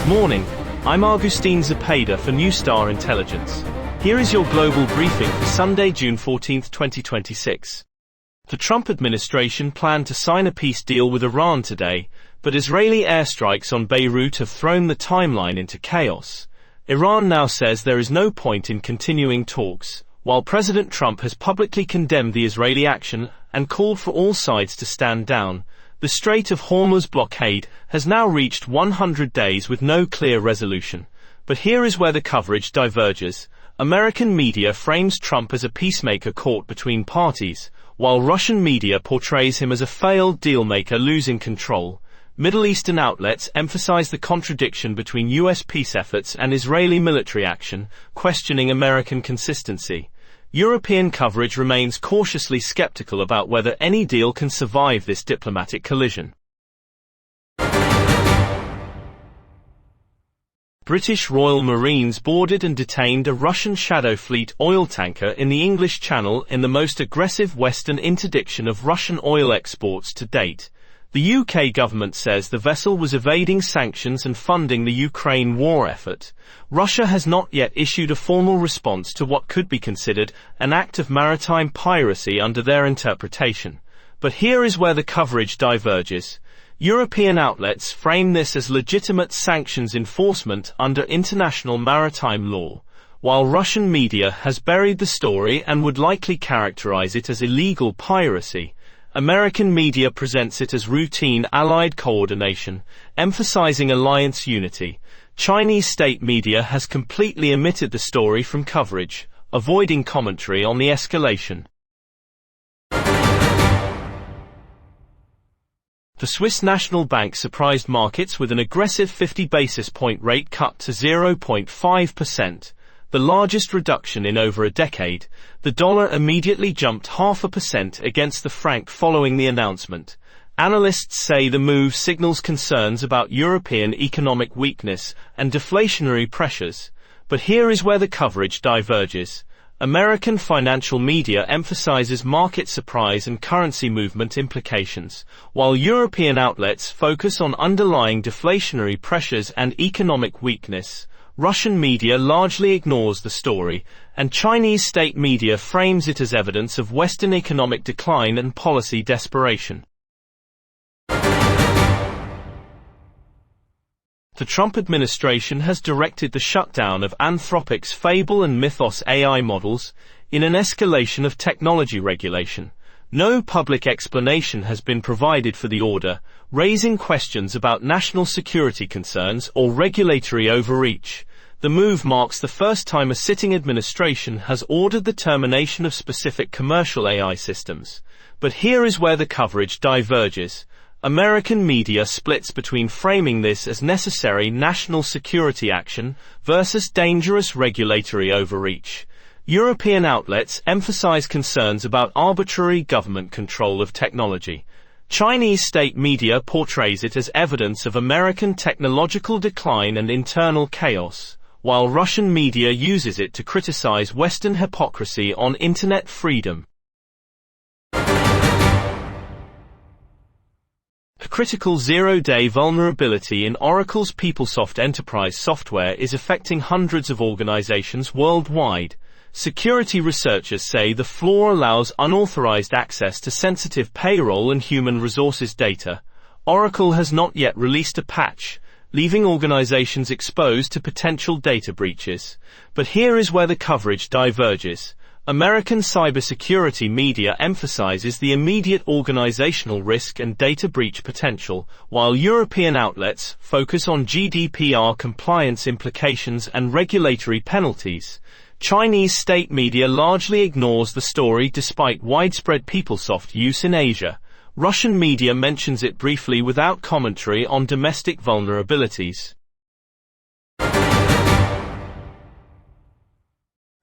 morning, I'm Agustín Zepeda for NewZtar Intelligence. Here is your global briefing for Sunday, June 14, 2026. The Trump administration planned to sign a peace deal with Iran today, but Israeli airstrikes on Beirut have thrown the timeline into chaos. Iran now says there is no point in continuing talks, while President Trump has publicly condemned the Israeli action and called for all sides to stand down. The Strait of Hormuz blockade has now reached 100 days with no clear resolution. But here is where the coverage diverges. American media frames Trump as a peacemaker caught between parties, while Russian media portrays him as a failed dealmaker losing control. Middle Eastern outlets emphasize the contradiction between U.S. peace efforts and Israeli military action, questioning American consistency. European coverage remains cautiously skeptical about whether any deal can survive this diplomatic collision. British Royal Marines boarded and detained a Russian Shadow Fleet oil tanker in the English Channel in the most aggressive Western interdiction of Russian oil exports to date. The UK government says the vessel was evading sanctions and funding the Ukraine war effort. Russia has not yet issued a formal response to what could be considered an act of maritime piracy under their interpretation. But here is where the coverage diverges. European outlets frame this as legitimate sanctions enforcement under international maritime law, while Russian media has buried the story and would likely characterize it as illegal piracy. American media presents it as routine Allied coordination, emphasizing alliance unity. Chinese state media has completely omitted the story from coverage, avoiding commentary on the escalation. The Swiss National Bank surprised markets with an aggressive 50 basis point rate cut to 0.5%. The largest reduction in over a decade. The dollar immediately jumped 0.5% against the franc following the announcement. Analysts say the move signals concerns about European economic weakness and deflationary pressures. But here is where the coverage diverges. American financial media emphasizes market surprise and currency movement implications, while European outlets focus on underlying deflationary pressures and economic weakness. Russian media largely ignores the story, and Chinese state media frames it as evidence of Western economic decline and policy desperation. The Trump administration has directed the shutdown of Anthropic's Fable and Mythos AI models in an escalation of technology regulation. No public explanation has been provided for the order, raising questions about national security concerns or regulatory overreach. The move marks the first time a sitting administration has ordered the termination of specific commercial AI systems. But here is where the coverage diverges. American media splits between framing this as necessary national security action versus dangerous regulatory overreach. European outlets emphasize concerns about arbitrary government control of technology. Chinese state media portrays it as evidence of American technological decline and internal chaos, while Russian media uses it to criticize Western hypocrisy on internet freedom. A critical zero-day vulnerability in Oracle's PeopleSoft enterprise software is affecting hundreds of organizations worldwide. Security researchers say the flaw allows unauthorized access to sensitive payroll and human resources data. Oracle has not yet released a patch, leaving organizations exposed to potential data breaches. But here is where the coverage diverges. American cybersecurity media emphasizes the immediate organizational risk and data breach potential, while European outlets focus on GDPR compliance implications and regulatory penalties. Chinese state media largely ignores the story despite widespread PeopleSoft use in Asia. Russian media mentions it briefly without commentary on domestic vulnerabilities.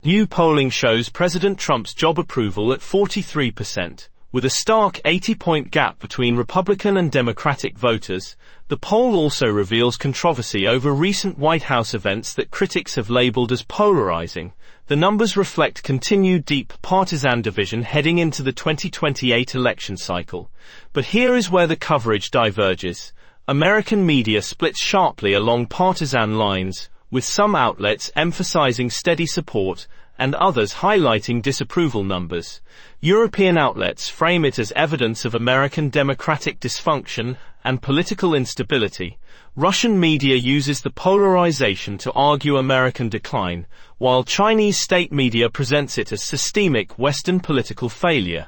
New polling shows President Trump's job approval at 43%, with a stark 80-point gap between Republican and Democratic voters. The poll also reveals controversy over recent White House events that critics have labeled as polarizing. The numbers reflect continued deep partisan division heading into the 2028 election cycle. But here is where the coverage diverges. American media splits sharply along partisan lines, with some outlets emphasizing steady support and others highlighting disapproval numbers. European outlets frame it as evidence of American democratic dysfunction and political instability. Russian media uses the polarization to argue American decline, while Chinese state media presents it as systemic Western political failure.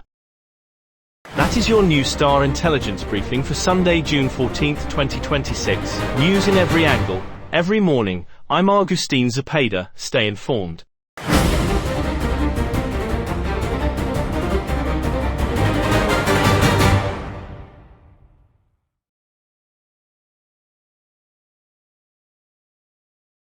That is your NewZtar Intelligence briefing for Sunday, June 14, 2026. News in every angle, every morning. I'm Agustín Zepeda. Stay informed.